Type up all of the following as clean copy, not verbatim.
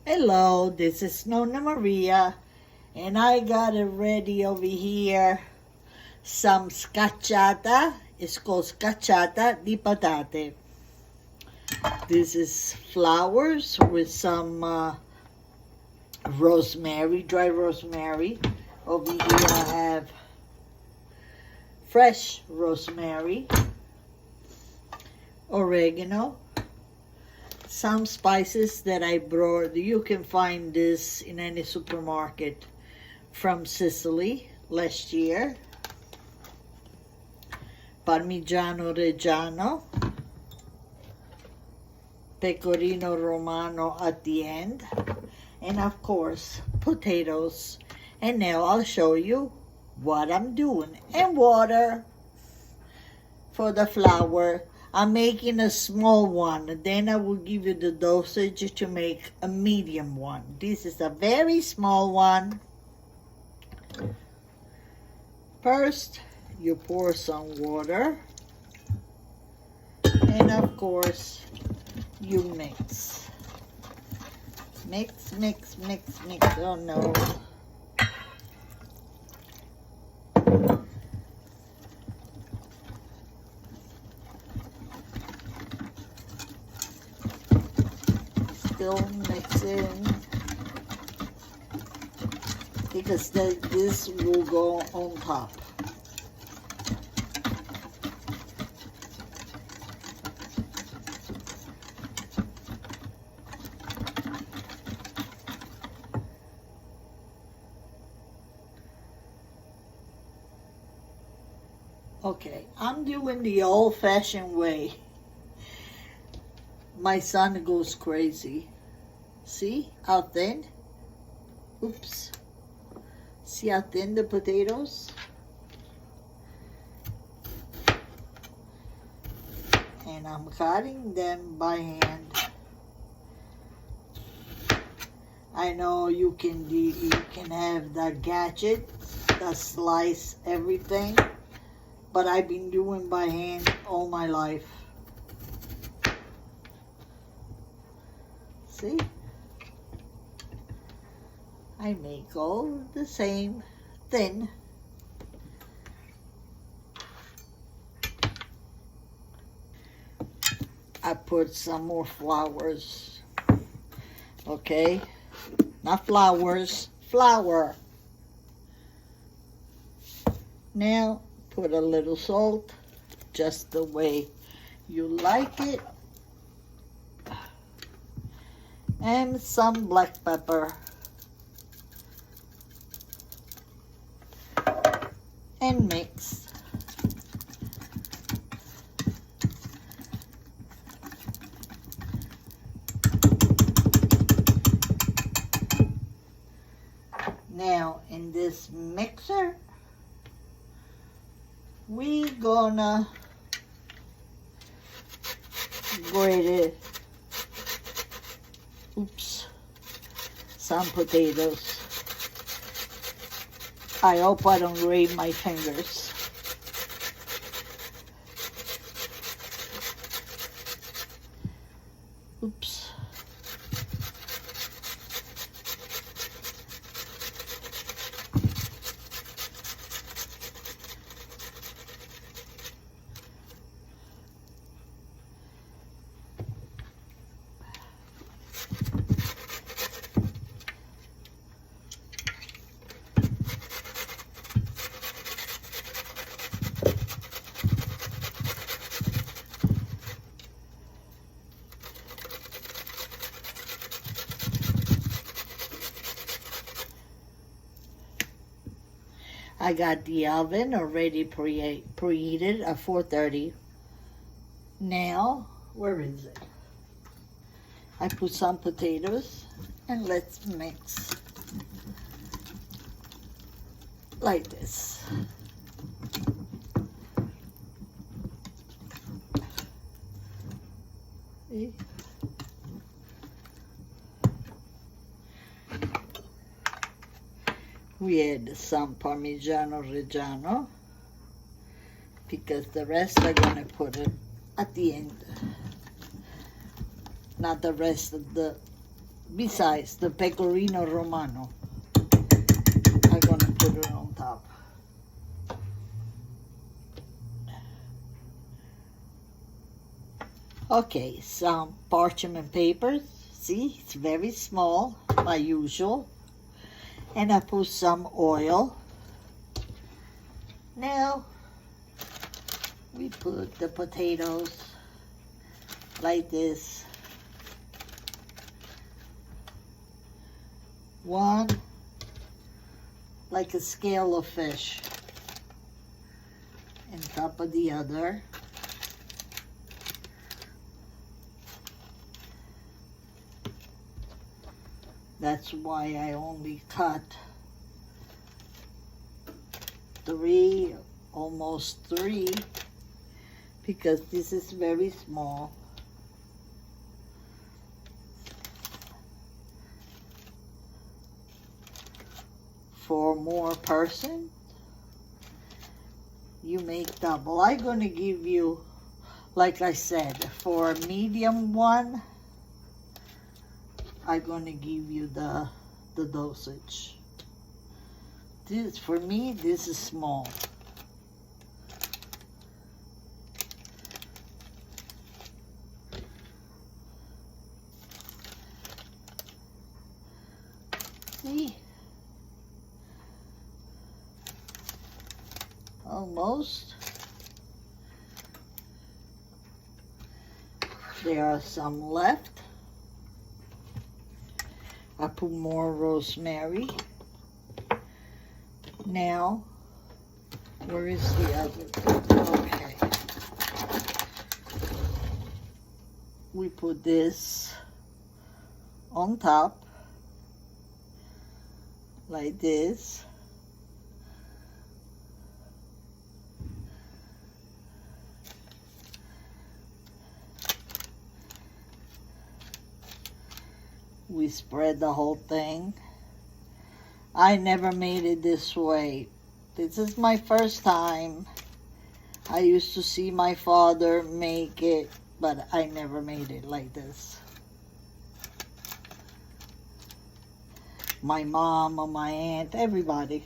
Hello, this is Nonna Maria, and I got it ready over here. Some scacciata. It's called scacciata di patate. This is flowers with some rosemary, dry rosemary. Over here I have fresh rosemary, oregano, some spices that I brought. You can find this in any supermarket from Sicily last year. Parmigiano Reggiano, pecorino romano at the end, and of course potatoes. And now I'll show you what I'm doing. And water for the flour. I'm making a small one, then I will give you the dosage to make a medium one. This is a very small one. First, you pour some water, and of course, you mix. Mix, mix, mix, mix. Oh no. Still mixing, because this will go on top. Okay, I'm doing the old-fashioned way. My son goes crazy. See how thin? Oops. See how thin the potatoes? And I'm cutting them by hand. I know you can have the gadget that slice everything, but I've been doing by hand all my life. See? I make all the same thin. I put some more flowers. Okay? Not flowers, flour. Now, put a little salt, just the way you like it. And some black pepper. And mix. Now in this mixer, we gonna grate it. Oops, some potatoes. I hope I don't grate my fingers. Oops. I got the oven already preheated at 430. Now, where is it? I put some potatoes and let's mix like this. See? We add some Parmigiano Reggiano because the rest I'm gonna put it at the end. Not the rest of the besides the pecorino romano. I'm gonna put it on top. Okay, some parchment paper. See, it's very small, my usual. And I put some oil. Now, we put the potatoes like this. One, like a scale of fish, on top of the other. That's why I only cut 3, almost 3, because this is very small. For more person, you make double. I'm gonna give you, like I said, for a medium one, I'm gonna give you the dosage. This, for me, this is small. See? Almost. There are some left. I put more rosemary. Now, where is the other? Okay. We put this on top, like this. We spread the whole thing. I never made it this way. This is my first time. I used to see my father make it, but I never made it like this. My mom or my aunt, everybody.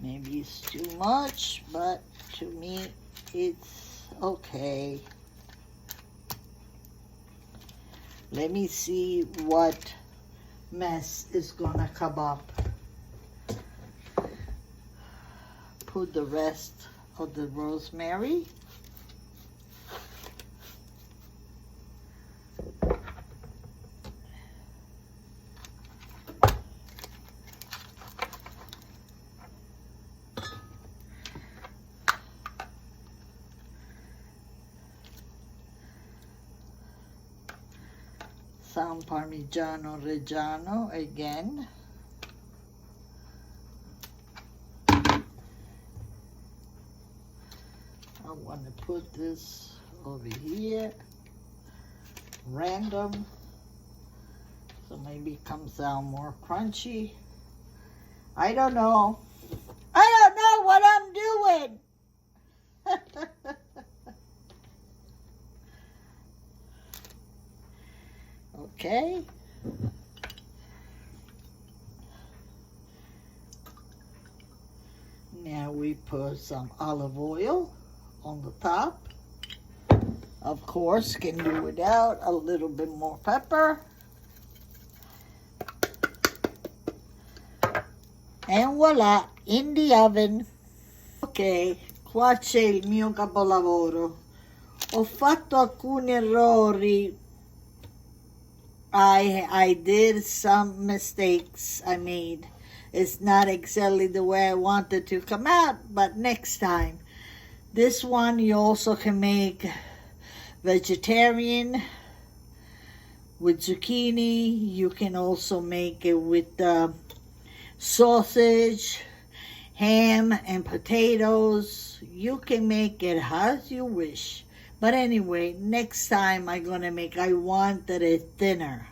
Maybe it's too much, but to me, it's okay. Let me see what mess is gonna come up. Put the rest of the rosemary. Some Parmigiano Reggiano again. I want to put this over here, random, so maybe it comes out more crunchy. I don't know. I don't know what I'm doing. Okay. Now we put some olive oil on the top. Of course, can do without a little bit more pepper. And voila, in the oven. Ok, qua c'è il mio capolavoro. Ho fatto alcuni errori. I did some mistakes I made. It's not exactly the way I wanted to come out, but next time. This one you also can make vegetarian with zucchini. You can also make it with sausage, ham, and potatoes. You can make it as you wish. But anyway, next time I'm gonna make, I wanted it thinner.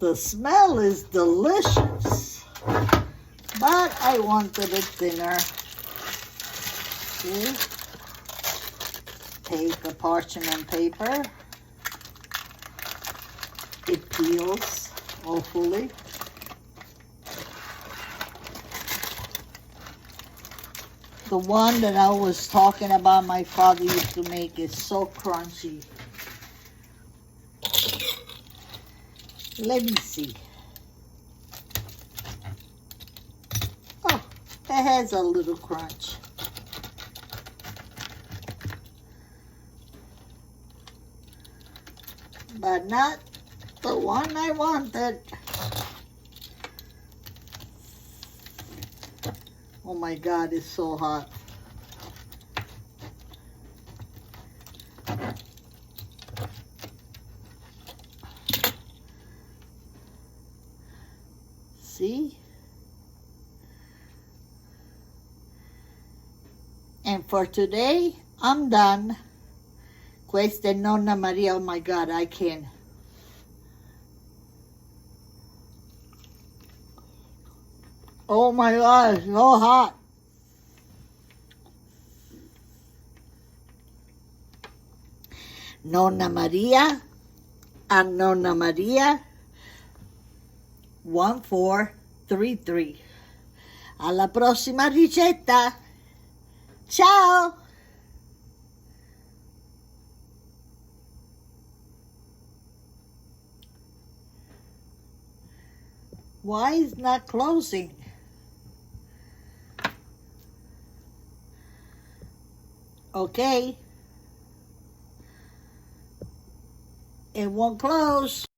The smell is delicious, but I wanted it thinner. See? Take a parchment paper. It peels, hopefully. The one that I was talking about my father used to make is so crunchy. Let me see. Oh, it has a little crunch. But not the one I wanted. Oh my God, it's so hot. See? And for today, I'm done. Questa è Nonna Maria. Oh my God, I can't. Oh my God, it's so hot. Nonna Maria and Nonna Maria 1433. Alla prossima ricetta. Ciao! Why is not closing? Okay. It won't close.